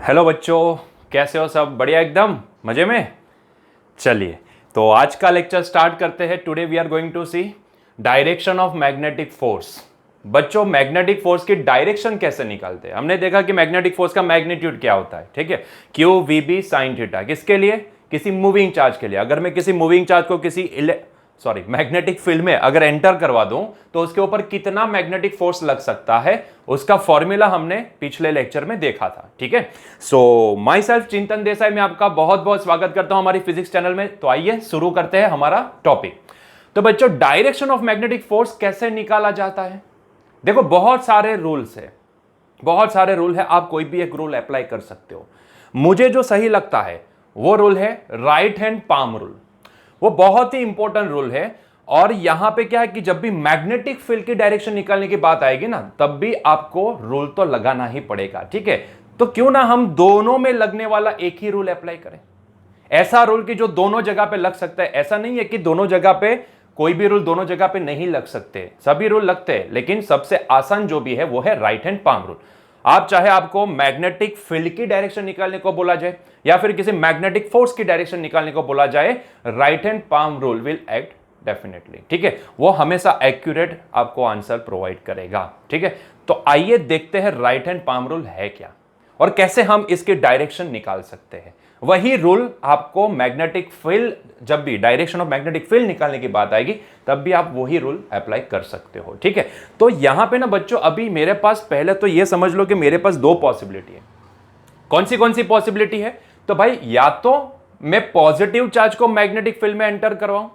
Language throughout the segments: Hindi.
हेलो बच्चों, कैसे हो? सब बढ़िया, एकदम मजे में। चलिए, तो आज का लेक्चर स्टार्ट करते हैं। Today we are going to see direction of magnetic force. बच्चों, मैग्नेटिक फोर्स की डायरेक्शन कैसे निकालते हैं? हमने देखा कि मैग्नेटिक फोर्स का मैग्नीट्यूड क्या होता है, ठीक है, Q V B sine theta. किसके लिए? किसी मूविंग चार्ज के लिए। अगर मैं किसी मूविंग चार्ज को किसी मैग्नेटिक फील्ड में अगर एंटर करवा दूं तो उसके ऊपर कितना मैग्नेटिक फोर्स लग सकता है, उसका फॉर्मूला हमने पिछले लेक्चर में देखा था, ठीक है। सो माई सेल्फ चिंतन देसाई में आपका बहुत बहुत स्वागत करता हूं हमारी फिजिक्स चैनल में। तो आइए शुरू करते हैं हमारा टॉपिक। तो बच्चों, डायरेक्शन ऑफ मैग्नेटिक फोर्स कैसे निकाला जाता है? देखो, बहुत सारे रूल्स है, बहुत सारे रूल है। आप कोई भी एक रूल अप्लाई कर सकते हो। मुझे जो सही लगता है वो रूल है राइट हैंड पाम रूल। वो बहुत ही इंपॉर्टेंट रूल है। और यहां पे क्या है कि जब भी मैग्नेटिक फील्ड की डायरेक्शन निकालने की बात आएगी ना, तब भी आपको रूल तो लगाना ही पड़ेगा, ठीक है। तो क्यों ना हम दोनों में लगने वाला एक ही रूल अप्लाई करें। ऐसा रूल कि जो दोनों जगह पे लग सकता है। ऐसा नहीं है कि दोनों जगह पे कोई भी रूल दोनों जगह पे नहीं लग सकते, सभी रूल लगते हैं, लेकिन सबसे आसान जो भी है वो है राइट हैंड पाम रूल। आप चाहे आपको मैग्नेटिक फील्ड की डायरेक्शन निकालने को बोला जाए या फिर किसी मैग्नेटिक फोर्स की डायरेक्शन निकालने को बोला जाए, right hand palm rule will act definitely, ठीक है। वो हमेशा एक्यूरेट आपको आंसर प्रोवाइड करेगा, ठीक है। तो आइए देखते हैं राइट हैंड पाम रूल है क्या और कैसे हम इसकी डायरेक्शन निकाल सकते हैं। वही रूल आपको मैग्नेटिक फील्ड, जब भी डायरेक्शन ऑफ मैग्नेटिक फील्ड निकालने की बात आएगी तब भी आप वही रूल अप्लाई कर सकते हो, ठीक है। तो यहां पे ना बच्चों, अभी मेरे पास, पहले तो ये समझ लो कि मेरे पास दो पॉसिबिलिटी है। कौन सी पॉसिबिलिटी है? तो भाई, या तो मैं पॉजिटिव चार्ज को मैग्नेटिक फील्ड में एंटर करवाऊं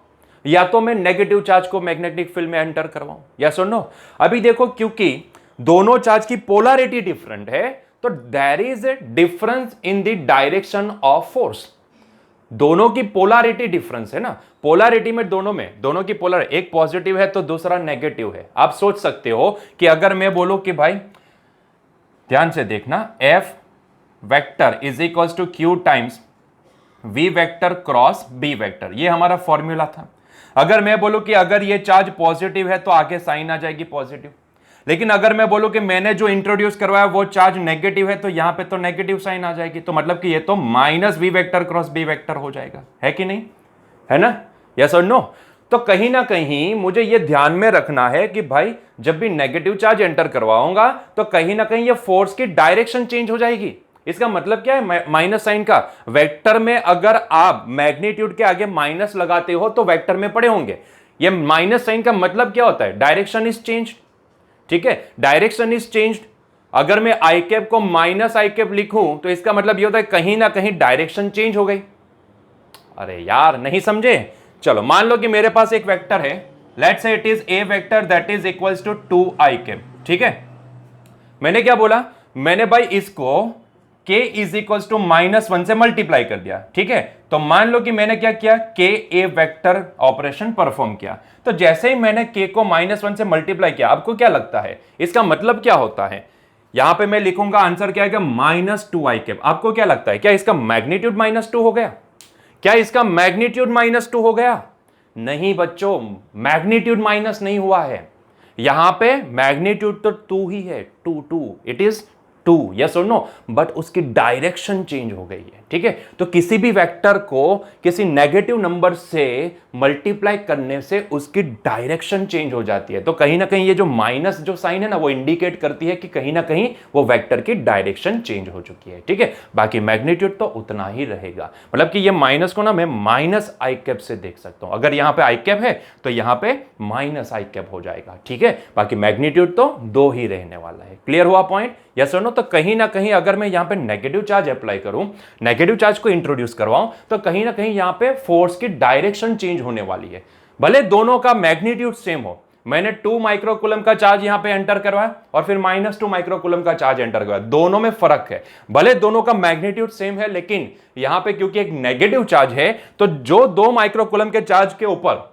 या तो मैं नेगेटिव चार्ज को मैग्नेटिक फील्ड में एंटर करवाऊं। या सुनो, अभी देखो, क्योंकि दोनों चार्ज की पोलैरिटी डिफरेंट है तो there is a difference in the direction of force. दोनों की पोलैरिटी डिफरेंस है ना। पोलैरिटी में दोनों की पोलर, एक पॉजिटिव है तो दूसरा नेगेटिव है। आप सोच सकते हो कि अगर मैं बोलूं कि भाई, ध्यान से देखना, F vector is equals to Q times V vector cross B vector, ये हमारा फॉर्मूला था। अगर मैं बोलूं कि अगर ये चार्ज पॉजिटिव है तो आगे साइन आ जाएगी पॉजिटिव, लेकिन अगर मैं बोलूं कि मैंने जो इंट्रोड्यूस करवाया वो चार्ज नेगेटिव है तो यहां पे तो नेगेटिव साइन आ जाएगी। तो मतलब कि ये तो minus V vector cross B vector हो जाएगा, है कि नहीं? है ना? यस और नो? तो कहीं ना कहीं मुझे ये ध्यान में रखना है कि भाई, जब भी नेगेटिव चार्ज एंटर करवाऊंगा तो कहीं ना कहीं ये फोर्स की डायरेक्शन चेंज हो जाएगी। इसका मतलब क्या है? माइनस साइन का वेक्टर में अगर आप मैग्नीट्यूड के आगे माइनस लगाते हो तो वेक्टर में पड़े होंगे। ये माइनस साइन का मतलब क्या होता है? डायरेक्शन इज चेंज, ठीक है। Direction is changed. अगर मैं आई कैप को माइनस आई कैप लिखूं तो इसका मतलब यह होता है कहीं ना कहीं डायरेक्शन चेंज हो गई। अरे यार, नहीं समझे? चलो, मान लो कि मेरे पास एक वेक्टर है, let's say it is a vector that is equals to 2 I cap, ठीक है। मैंने क्या बोला? मैंने भाई इसको k इज इक्वल्स टू -1 से मल्टीप्लाई कर दिया, ठीक है। तो मान लो कि मैंने क्या किया, k ए वेक्टर ऑपरेशन परफॉर्म किया। तो जैसे ही मैंने k को -1 से मल्टीप्लाई किया, आपको क्या लगता है इसका मतलब क्या होता है? यहां पे मैं लिखूंगा, आंसर क्या आएगा? -2 आई कैप। आपको क्या लगता है, क्या इसका मैग्नीट्यूड -2 हो गया? क्या इसका मैग्नीट्यूड -2 हो गया? नहीं बच्चों, मैग्नीट्यूड माइनस नहीं हुआ है। यहां पे मैग्नीट्यूड तो 2 ही है, 2 इट इज 2, यस और नो, बट उसकी डायरेक्शन चेंज हो गई है, ठीक है। तो किसी भी वेक्टर को किसी नेगेटिव नंबर से मल्टीप्लाई करने से उसकी डायरेक्शन चेंज हो जाती है। तो कहीं ना कहीं ये जो माइनस जो साइन है ना, वो इंडिकेट करती है कि कहीं ना कहीं वो वेक्टर की डायरेक्शन चेंज हो चुकी है, ठीक है। बाकी मैग्नीट्यूड तो उतना ही रहेगा। मतलब कि ये माइनस को ना मैं माइनस आई कैप से देख सकता हूं। अगर यहां पे आई कैप है तो यहां पे माइनस आई कैप हो जाएगा, ठीक है। बाकी मैग्नीट्यूड तो 2 ही रहने वाला है। क्लियर हुआ पॉइंट? यस और नो? तो कहीं ना कहीं अगर मैं यहां पे नेगेटिव चार्ज अप्लाई करूं, नेगेटिव चार्ज को इंट्रोड्यूस करवाऊं, तो कहीं ना कहीं यहां पे फोर्स की डायरेक्शन चेंज होने वाली है। भले दोनों का मैग्नीट्यूड सेम हो, मैंने 2 माइक्रोकूलम का चार्ज यहां पे एंटर करवाया और फिर -2 माइक्रोकूलम का चार्ज एंटर करवाया, दोनों में फर्क है। भले दोनों का मैग्नीट्यूड सेम है, लेकिन यहां पे क्योंकि एक नेगेटिव चार्ज है तो जो 2 माइक्रोकूलम के चार्ज के ऊपर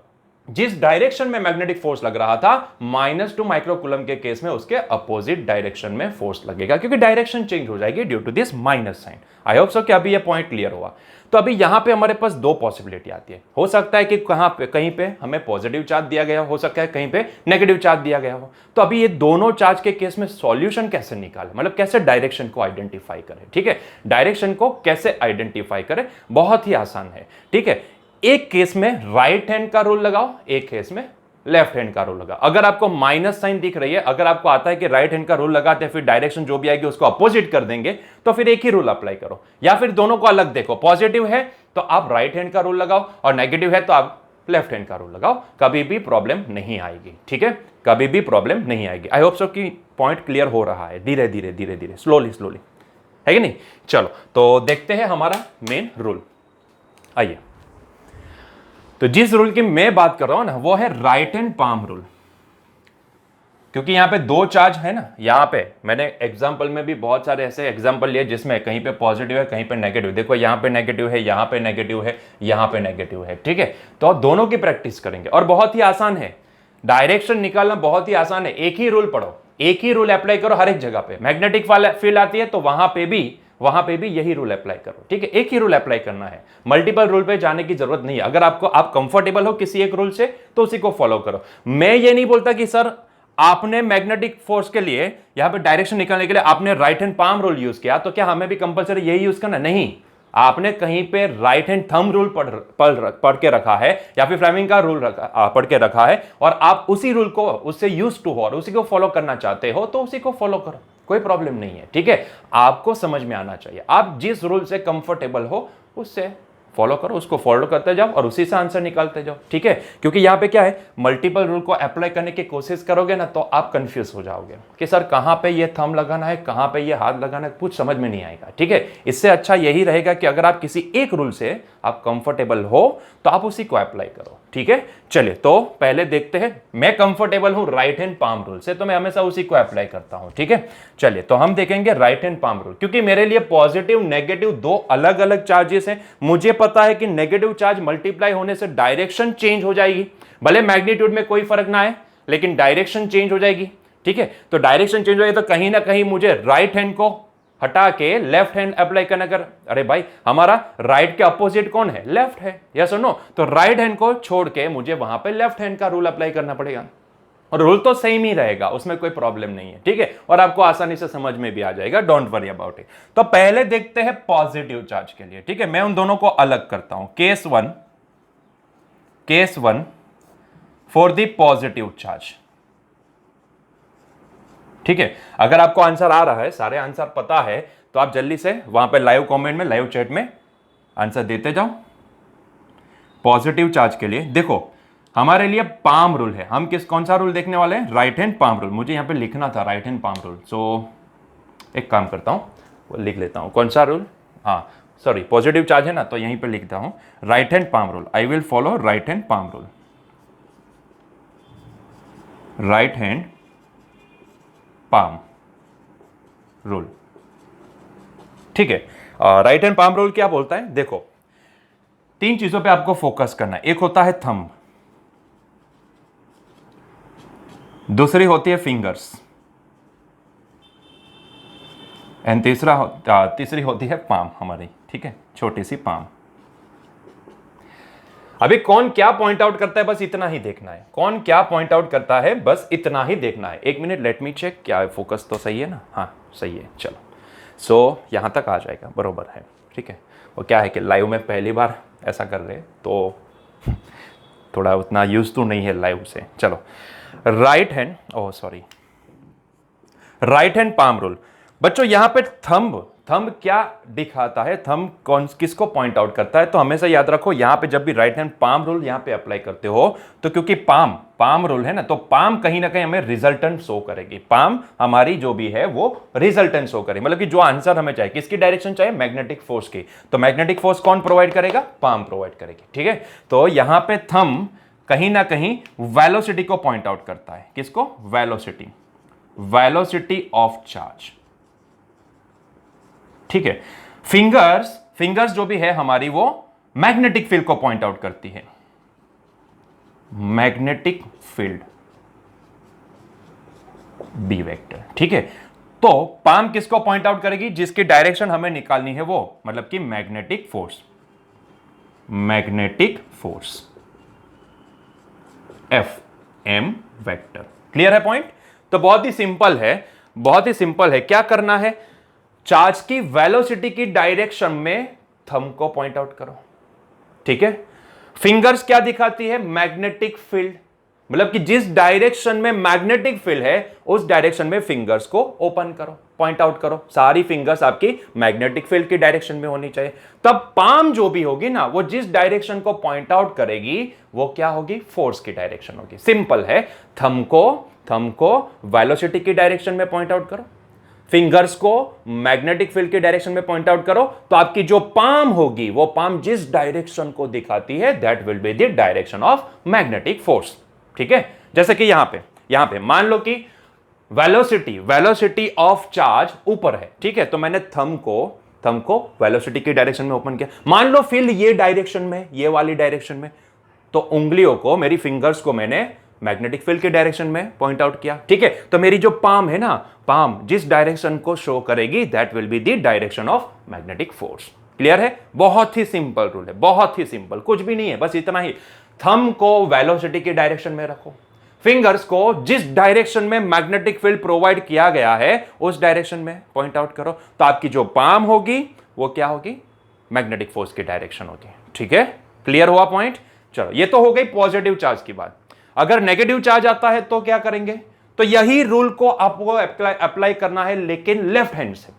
जिस डायरेक्शन में मैग्नेटिक फोर्स लग रहा था -2 माइक्रोकूलम के केस में उसके अपोजिट डायरेक्शन में फोर्स लगेगा, क्योंकि डायरेक्शन चेंज हो जाएगी due to this minus sign. I hope so कि अभी ये पॉइंट क्लियर हुआ। तो अभी यहां पे हमारे पास दो पॉसिबिलिटी आती है। हो सकता है कि कहीं पे हमें पॉजिटिव चार्ज दिया गया हो सकता है कहीं पे नेगेटिव चार्ज दिया गया हो। तो अभी ये दोनों चार्ज के केस में सॉल्यूशन कैसे निकालें, मतलब कैसे डायरेक्शन को आइडेंटिफाई करें। ठीक है, डायरेक्शन को कैसे आइडेंटिफाई करें, बहुत ही आसान है। ठीक है, एक केस में राइट हैंड का रूल लगाओ, एक केस में लेफ्ट हैंड का रूल लगाओ। अगर आपको माइनस साइन दिख रही है, अगर आपको आता है कि राइट हैंड का रूल लगाते हैं फिर डायरेक्शन जो भी आएगी उसको अपोजिट कर देंगे, तो फिर एक ही रूल अप्लाई करो, या फिर दोनों को अलग देखो। पॉजिटिव है तो आप राइट हैंड का रूल लगाओ और नेगेटिव है तो आप लेफ्ट हैंड का रूल लगाओ, कभी भी प्रॉब्लम नहीं आएगी। ठीक है, कभी भी प्रॉब्लम नहीं आएगी। आई होप सो कि पॉइंट क्लियर हो रहा है, धीरे धीरे धीरे धीरे, स्लोली स्लोली, है कि नहीं। चलो तो देखते हैं हमारा मेन रूल। आइए, तो जिस रूल की मैं बात कर रहा हूं ना वो है राइट हैंड पाम रूल। क्योंकि यहां पे दो चार्ज है ना, यहां पे मैंने एग्जांपल में भी बहुत सारे ऐसे एग्जांपल लिए जिसमें कहीं पे पॉजिटिव है कहीं पे नेगेटिव। देखो यहां पे नेगेटिव है, यहां पे नेगेटिव है, यहां पे नेगेटिव है। ठीक है, तो दोनों की प्रैक्टिस करेंगे और बहुत ही आसान है, डायरेक्शन निकालना बहुत ही आसान है। एक ही रूल पढ़ो, एक ही रूल अप्लाई करो हर एक जगह पे। मैग्नेटिक फील्ड आती है तो वहां पे भी यही रूल अप्लाई करो। ठीक है, एक ही रूल अप्लाई करना है, मल्टीपल रूल पे जाने की जरूरत नहीं है। अगर आप कंफर्टेबल हो किसी एक रूल से तो उसी को फॉलो करो। मैं ये नहीं बोलता कि सर आपने मैग्नेटिक फोर्स के लिए यहां पे डायरेक्शन निकालने के लिए आपने right hand palm rule use किया तो क्या हमें भी कंपलसरी यही यूज करना? नहीं, आपने कहीं पे राइट हैंड थंब रूल पढ़ के रखा है या फिर फ्लेमिंग का रूल पढ़ के रखा है और आप उसी रूल को उससे यूज टू हो और उसी को फॉलो करना चाहते हो तो उसी को फॉलो करो, कोई प्रॉब्लम नहीं है। ठीक है, आपको समझ में आना चाहिए। आप जिस रूल से कंफर्टेबल हो उससे फॉलो करो, उसको फॉलो करते जाओ और उसी से आंसर निकालते जाओ। ठीक है, क्योंकि यहां पे क्या है, मल्टीपल रूल को अप्लाई करने की कोशिश करोगे ना तो आप कंफ्यूज हो जाओगे कि सर कहां पे ये थंब लगाना है, कहां पे ये हाथ लगाना है, कुछ समझ में नहीं आएगा। ठीक है, इससे अच्छा यही रहेगा कि अगर आप किसी एक रूल से आप कंफर्टेबल हो तो आप उसी को अप्लाई करो। ठीक है, चलिए तो पहले देखते हैं। मैं कंफर्टेबल हूं राइट हैंड पाम रूल से तो मैं हमेशा उसी को अप्लाई करता हूं। ठीक है, चलिए तो हम देखेंगे राइट हैंड पाम रूल, क्योंकि मेरे लिए पॉजिटिव नेगेटिव दो अलग अलग चार्जेस हैं। मुझे पता है कि नेगेटिव चार्ज मल्टीप्लाई होने से डायरेक्शन चेंज हो जाएगी, भले मैग्नीट्यूड में कोई फर्क ना आए लेकिन डायरेक्शन चेंज हो जाएगी। ठीक है, तो डायरेक्शन चेंज हो जाएगी तो कहीं ना कहीं मुझे राइट हैंड को हटा के लेफ्ट हैंड अप्लाई करना कर। अरे भाई, हमारा राइट के अपोजिट कौन है? लेफ्ट है, यस और नो। तो राइट हैंड को छोड़ के मुझे वहां पे लेफ्ट हैंड का रूल अप्लाई करना पड़ेगा और रूल तो सेम ही रहेगा, उसमें कोई प्रॉब्लम नहीं है। ठीक है, और आपको आसानी से समझ में भी आ जाएगा, डोंट वरी अबाउट इट। तो पहले देखते हैं पॉजिटिव चार्ज के लिए। ठीक है, मैं उन दोनों को अलग करता हूं। Case one for the positive charge. ठीक है, अगर आपको आंसर आ रहा है, सारे आंसर पता है तो आप जल्दी से वहां पे लाइव कमेंट में, लाइव चैट में आंसर देते जाओ। पॉजिटिव चार्ज के लिए देखो हमारे लिए पाम रूल है। हम कौन सा रूल देखने वाले हैं? Right hand palm rule. मुझे यहां पे लिखना था राइट हैंड पाम रूल, सो एक काम करता हूं, वो लिख लेता हूं। कौन सा रूल? हाँ सॉरी, पॉजिटिव चार्ज है ना तो यहीं पे लिखता हूं right hand palm rule. I will follow right hand palm rule, right hand palm rule. ठीक है, राइट हैंड पाम रूल क्या बोलता है? देखो तीन चीजों पे आपको फोकस करना है। एक होता है थंब, दूसरी होती है फिंगर्स एंड तीसरी होती है पाम हमारी। ठीक है, छोटी सी पाम। अभी कौन क्या पॉइंट आउट करता है बस इतना ही देखना है। कौन क्या पॉइंट आउट करता है बस इतना ही देखना है। एक मिनट, लेट मी चेक, क्या फोकस तो सही है ना? हाँ सही है, चलो। सो यहां तक आ जाएगा, बरोबर है। ठीक है, वो क्या है कि लाइव में पहली बार ऐसा कर रहे तो थोड़ा उतना यूज तो नहीं है लाइव से। चलो, right hand, oh sorry, right hand palm rule. बच्चों यहां पे थंब क्या दिखाता है? थंब किसको पॉइंट आउट करता है? तो हमेशा याद रखो यहां पे जब भी राइट हैंड पाम रूल यहां पे अप्लाई करते हो तो क्योंकि पाम रूल है ना, तो पाम कहीं ना कहीं हमें रिजल्टेंट शो करेगी। पाम हमारी जो भी है वो रिजल्टेंट शो करेगी, मतलब कि जो आंसर हमें चाहिए, किसकी डायरेक्शन चाहिए? मैग्नेटिक फोर्स की। तो मैग्नेटिक फोर्स कौन प्रोवाइड करेगा? पाम प्रोवाइड करेगी। ठीक है, तो यहां पे थंब कहीं ना कहीं वेलोसिटी को पॉइंट आउट करता है। किसको? Velocity of charge. ठीक है, फिंगर्स जो भी है हमारी वो मैग्नेटिक फील्ड को पॉइंट आउट करती है। Magnetic field B vector. ठीक है, तो पाम किसको पॉइंट आउट करेगी? जिसकी डायरेक्शन हमें निकालनी है वो, मतलब कि magnetic force, magnetic force F M vector. Clear है पॉइंट? तो बहुत ही सिंपल है, बहुत ही सिंपल है। क्या करना है? चार्ज की वेलोसिटी की डायरेक्शन में थंब को पॉइंट आउट करो। ठीक है, फिंगर्स क्या दिखाती है? मैग्नेटिक फील्ड, मतलब कि जिस डायरेक्शन में मैग्नेटिक फील्ड है उस डायरेक्शन में फिंगर्स को ओपन करो, पॉइंट आउट करो। सारी फिंगर्स आपकी मैग्नेटिक फील्ड की डायरेक्शन में होनी चाहिए। तब पाम जो भी होगी ना, वो जिस डायरेक्शन को पॉइंट आउट करेगी वो क्या होगी? फोर्स की डायरेक्शन होगी। सिंपल है। थंब को वेलोसिटी की डायरेक्शन में पॉइंट आउट करो, फिंगर्स को मैग्नेटिक फील्ड की डायरेक्शन में पॉइंट आउट करो, तो आपकी जो पाम होगी वो पाम जिस डायरेक्शन को दिखाती है that will be the direction of magnetic force. ठीक है, जैसे कि यहां पे मान लो कि वेलोसिटी ऑफ चार्ज ऊपर है। ठीक है, तो मैंने थंब को वेलोसिटी की डायरेक्शन में ओपन किया। मान लो फील्ड ये डायरेक्शन में, ये वाली डायरेक्शन में, तो उंगलियों को, मेरी फिंगर्स को मैंने मैग्नेटिक फील्ड के डायरेक्शन में पॉइंट आउट किया। ठीक है, तो मेरी जो पाम है ना, पाम जिस डायरेक्शन को शो करेगी that will be the direction of magnetic force. Clear है? बहुत ही सिंपल रूल है, बहुत ही सिंपल, कुछ भी नहीं है, बस इतना ही। थंब को वेलोसिटी की डायरेक्शन में रखो, फिंगर्स को जिस डायरेक्शन में मैग्नेटिक फील्ड प्रोवाइड किया गया है उस डायरेक्शन में पॉइंट आउट करो, तो आपकी जो पाम होगी वो क्या होगी? मैग्नेटिक फोर्स की डायरेक्शन होगी। ठीक है, क्लियर हुआ पॉइंट? चलो, ये तो हो गई पॉजिटिव चार्ज की बात। अगर नेगेटिव चार्ज आता है तो क्या करेंगे? तो यही रूल को आपको अप्लाई करना है, लेकिन लेफ्ट हैंड से,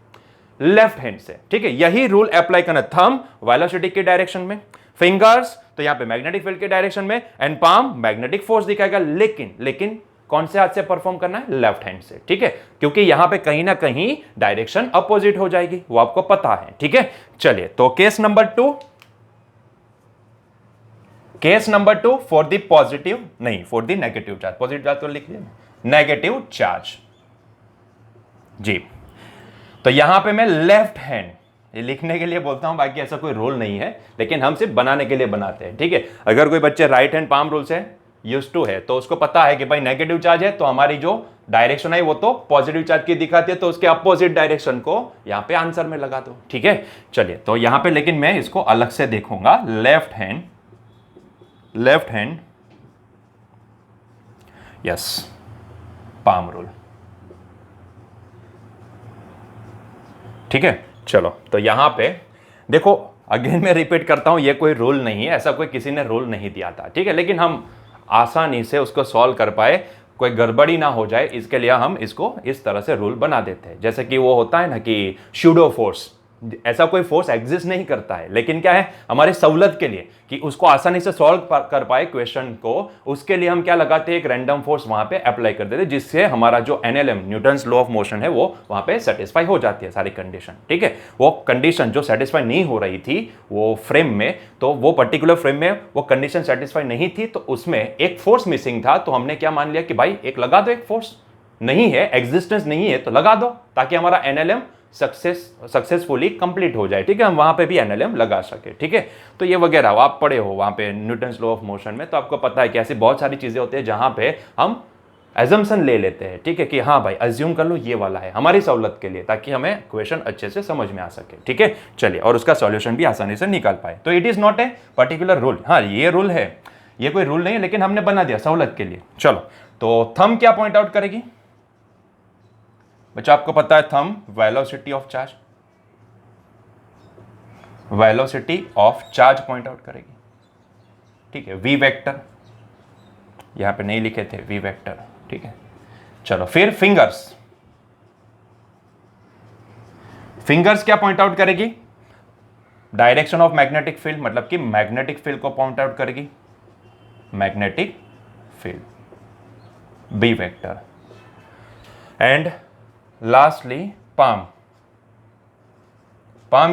लेफ्ट हैंड से। ठीक है, यही रूल अप्लाई करना। थंब वेलोसिटी की डायरेक्शन में, फिंगर्स तो यहां पे मैग्नेटिक फील्ड के डायरेक्शन में, एंड पाम मैग्नेटिक फोर्स दिखाएगा, लेकिन कौन से हाथ से परफॉर्म करना है? लेफ्ट हैंड से। ठीक है, क्योंकि यहां पे कहीं ना कहीं डायरेक्शन अपोजिट हो जाएगी, वो आपको पता है। ठीक है, चलिए, तो case number 2, case number 2 for the positive, नहीं for the negative charge. Positive charge तो लिख लिया, नेगेटिव चार्ज जी। तो यहां पे मैं लेफ्ट हैंड ये लिखने के लिए बोलता हूं, बाकी ऐसा कोई रूल नहीं है, लेकिन हम सिर्फ बनाने के लिए बनाते हैं। ठीक है, अगर कोई बच्चे राइट हैंड पाम रूल से यूज्ड टू है तो उसको पता है कि भाई नेगेटिव चार्ज है तो हमारी जो डायरेक्शन है वो तो पॉजिटिव चार्ज की दिखाती है, तो उसके अपोजिट डायरेक्शन को यहां पे आंसर में लगा दो। ठीक है, चलिए, तो यहां पे लेकिन मैं इसको अलग से देखूंगा। Left hand yes, palm rule. ठीक है, चलो, तो यहां पे देखो, अगेन मैं रिपीट करता हूं, ये कोई रूल नहीं है, ऐसा कोई किसी ने रूल नहीं दिया था। ठीक है, लेकिन हम आसानी से उसको सॉल्व कर पाए, कोई गड़बड़ी ना हो जाए, इसके लिए हम इसको इस तरह से रूल बना देते हैं। जैसे कि वो होता है ना कि सूडो फोर्स, ऐसा कोई फोर्स एग्जिस्ट नहीं करता है, लेकिन क्या है, हमारी सहूलत के लिए कि उसको आसानी से सॉल्व कर पाए क्वेश्चन को, उसके लिए हम क्या लगाते हैं? एक रैंडम फोर्स वहां पे अप्लाई कर देते हैं, जिससे हमारा जो NLM, Newton's law of motion है, वो वहां पे सेटिस्फाई हो जाती है सारी कंडीशन। ठीक है, वो कंडीशन जो सेटिस्फाई नहीं हो रही थी वो फ्रेम में, तो वो पर्टिकुलर फ्रेम में वो कंडीशन सेटिस्फाई नहीं थी, तो उसमें एक फोर्स मिसिंग था, तो हमने क्या मान लिया कि भाई एक लगा दो, एक फोर्स नहीं है, एग्जिस्टेंस नहीं है तो लगा दो, ताकि हमारा एनएलएम सक्सेसफुली कंप्लीट हो जाए। ठीक है, हम वहां पे भी एनएलएम लगा सके। ठीक है, तो ये वगैरह आप पढ़े हो वहां पे न्यूटन्स लॉ ऑफ मोशन में, तो आपको पता है कि ऐसी बहुत सारी चीजें होती है जहां पे हम एजम्पशन ले लेते हैं। ठीक है, कि हाँ भाई अज्यूम कर लो ये वाला है, हमारी सहूलत के लिए, ताकि हमें क्वेश्चन अच्छे से समझ में आ सके। ठीक है, चलिए, और उसका सॉल्यूशन भी आसानी से निकाल पाए। तो it is not a particular rule, हाँ ये रूल है, ये कोई रूल नहीं है, लेकिन हमने बना दिया सहूलत के लिए। चलो, तो थंब क्या पॉइंट आउट करेगी बच्चा? आपको पता है thumb velocity of charge, velocity of charge point out करेगी। ठीक है, वी वेक्टर यहां पे नहीं लिखे थे, वी वेक्टर। ठीक है, चलो, फिर फिंगर्स क्या पॉइंट आउट करेगी? डायरेक्शन ऑफ मैग्नेटिक फील्ड, मतलब कि मैग्नेटिक फील्ड को पॉइंट आउट करेगी, magnetic field, B vector. And lastly palm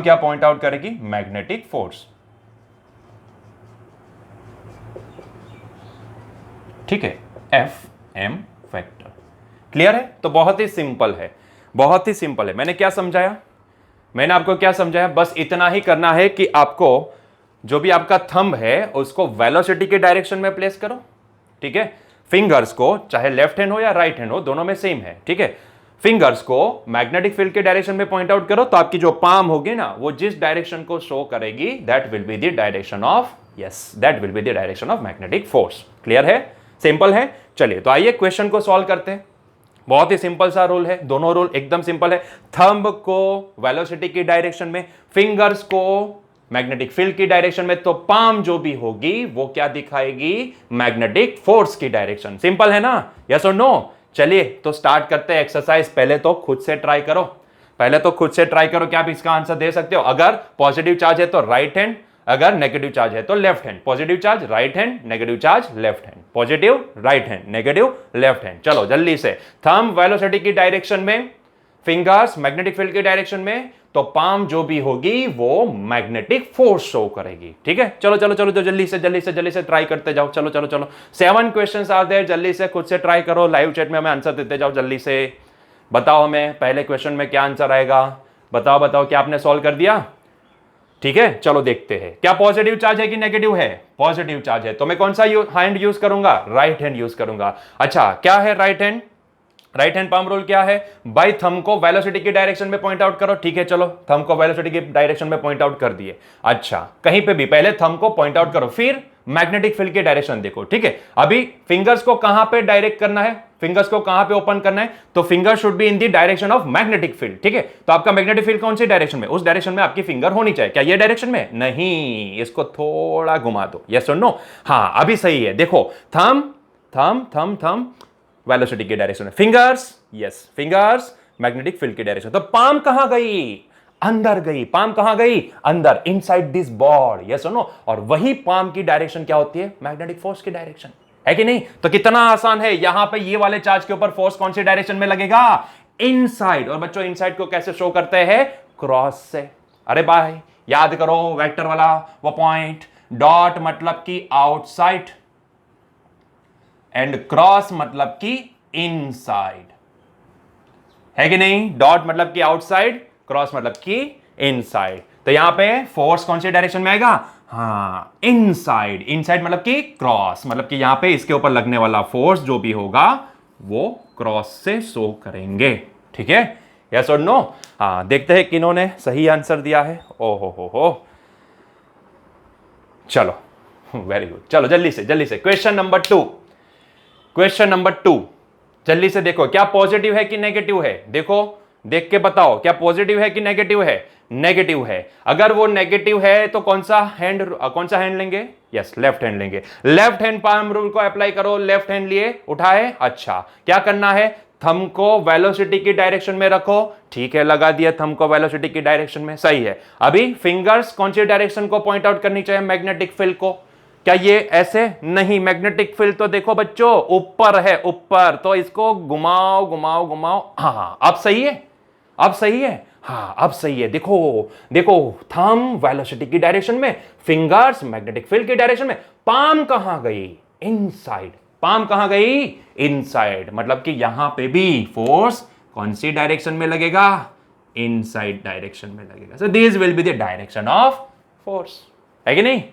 क्या पॉइंट आउट करेगी? Magnetic force. ठीक है, एफ एम वेक्टर। क्लियर है? तो बहुत ही सिंपल है, बहुत ही सिंपल है। मैंने क्या समझाया? मैंने आपको क्या समझाया? बस इतना ही करना है कि आपको जो भी आपका थंब है उसको वेलोसिटी के डायरेक्शन में प्लेस करो, ठीक है। फिंगर्स को, चाहे लेफ्ट हैंड हो या राइट हैंड हो, दोनों में सेम है, ठीक है। फिंगर्स को मैग्नेटिक फील्ड के डायरेक्शन में पॉइंट आउट करो तो आपकी जो पाम होगी ना, वो जिस डायरेक्शन को शो करेगी, that will be the direction of, yes, that will be the direction of magnetic force. Clear है, सिंपल है। चलिए तो आइए क्वेश्चन को सॉल्व करते हैं। बहुत ही सिंपल सा रूल है, दोनों रूल एकदम सिंपल है। थंब को वेलोसिटी की डायरेक्शन में, फिंगर्स को मैग्नेटिक फील्ड की डायरेक्शन में, तो पाम जो भी होगी वो क्या दिखाएगी, मैग्नेटिक फोर्स की डायरेक्शन। सिंपल है ना, यस और नो। चलिए तो स्टार्ट करते हैं एक्सरसाइज। पहले तो खुद से ट्राई करो, क्या आप इसका आंसर दे सकते हो? अगर पॉजिटिव चार्ज है तो राइट हैंड, अगर नेगेटिव चार्ज है तो left hand. Positive charge right hand, negative charge left hand, positive right hand, negative left hand. चलो जल्दी से। थंब वेलोसिटी की डायरेक्शन में, फिंगर्स मैग्नेटिक फील्ड की डायरेक्शन में, तो पाम जो भी होगी वो मैग्नेटिक फोर्स शो करेगी, ठीक है। चलो चलो चलो, जल्दी से ट्राई करते जाओ। चलो चलो चलो, 7 क्वेश्चंस आर देयर, जल्दी से खुद से ट्राई करो। लाइव चैट में हमें आंसर देते जाओ, जल्दी से बताओ हमें पहले क्वेश्चन में क्या आंसर आएगा। बताओ क्या आपने सॉल्व कर दिया? ठीक है, चलो देखते हैं। क्या पॉजिटिव चार्ज है कि नेगेटिव है? पॉजिटिव चार्ज है, तो मैं कौन सा हैंड यूज करूंगा? राइट हैंड यूज करूंगा। अच्छा, क्या है right hand? Right hand palm rule क्या है? बाई थंब को वेलोसिटी की डायरेक्शन में पॉइंट आउट करो। ठीक है, चलो थंब को वेलोसिटी की डायरेक्शन में पॉइंट आउट कर दिए। अच्छा, कहीं पे भी पहले थंब को पॉइंट आउट करो, फिर मैग्नेटिक फील्ड की डायरेक्शन देखो, ठीक है। अभी फिंगर्स को कहां पे डायरेक्ट करना है, फिंगर्स को कहां पे ओपन करना है? तो finger should be in the direction of magnetic field, ठीक है। तो आपका मैग्नेटिक फील्ड कौन सी डायरेक्शन में? उस डायरेक्शन में आपकी फिंगर होनी चाहिए। क्या ये डायरेक्शन में? नहीं, इसको थोड़ा घुमा दो। यस और नो? हाँ, अभी सही है। देखो, thumb thumb thumb thumb velocity की डायरेक्शन में, fingers, yes, fingers magnetic field की डायरेक्शन। तो पाम कहां गई? अंदर गई। पाम कहां गई? अंदर, इनसाइड दिस बॉडी, यस और नो। और वही पाम की डायरेक्शन क्या होती है? मैग्नेटिक फोर्स की डायरेक्शन, है कि नहीं? तो कितना आसान है। यहां पे ये वाले चार्ज के ऊपर फोर्स कौन सी डायरेक्शन में लगेगा? इनसाइड। और बच्चों इनसाइड को कैसे शो करते हैं? क्रॉस से। अरे भाई याद करो वेक्टर वाला वो पॉइंट। डॉट मतलब कि आउटसाइड एंड क्रॉस मतलब कि इनसाइड, है कि नहीं? डॉट मतलब कि आउटसाइड, क्रॉस मतलब कि इनसाइड। तो यहां पे फोर्स कौन सी डायरेक्शन में आएगा? हाँ, इनसाइड। इनसाइड मतलब कि क्रॉस, मतलब कि यहां पे इसके ऊपर लगने वाला फोर्स जो भी होगा वो क्रॉस से शो करेंगे, ठीक है। यस और नो? हाँ, देखते हैं किन्होंने सही आंसर दिया है। ओ हो, चलो वेरी गुड। चलो जल्दी से क्वेश्चन नंबर 2 जल्दी से देखो, क्या पॉजिटिव है कि नेगेटिव है? देखो, देख के बताओ, क्या पॉजिटिव है कि नेगेटिव है? नेगेटिव है। अगर वो नेगेटिव है तो कौन सा हैंड लेंगे? यस, लेफ्ट हैंड लेंगे। लेफ्ट हैंड पाम रूल को अप्लाई करो। लेफ्ट हैंड लिए, उठाए। अच्छा, क्या करना है? थंब को वेलोसिटी की डायरेक्शन में रखो। ठीक है, लगा दिया थंब को वेलोसिटी की डायरेक्शन में, सही है। अभी फिंगर्स कौन सी डायरेक्शन को पॉइंट आउट करनी चाहिए? मैग्नेटिक फील्ड को। क्या ये ऐसे? नहीं, मैग्नेटिक फील्ड तो देखो बच्चों ऊपर है, ऊपर। तो इसको घुमाओ घुमाओ घुमाओ। हाँ, अब सही है, अब सही है। हाँ, अब सही है। देखो थंब वेलोसिटी की डायरेक्शन में, फिंगर्स मैग्नेटिक फील्ड की डायरेक्शन में। पाम कहां गई? इनसाइड। पाम कहां गई? इनसाइड। मतलब कि यहां पे भी फोर्स कौन सी डायरेक्शन में लगेगा? इनसाइड डायरेक्शन में लगेगा। So this will be the direction of force, है कि नहीं?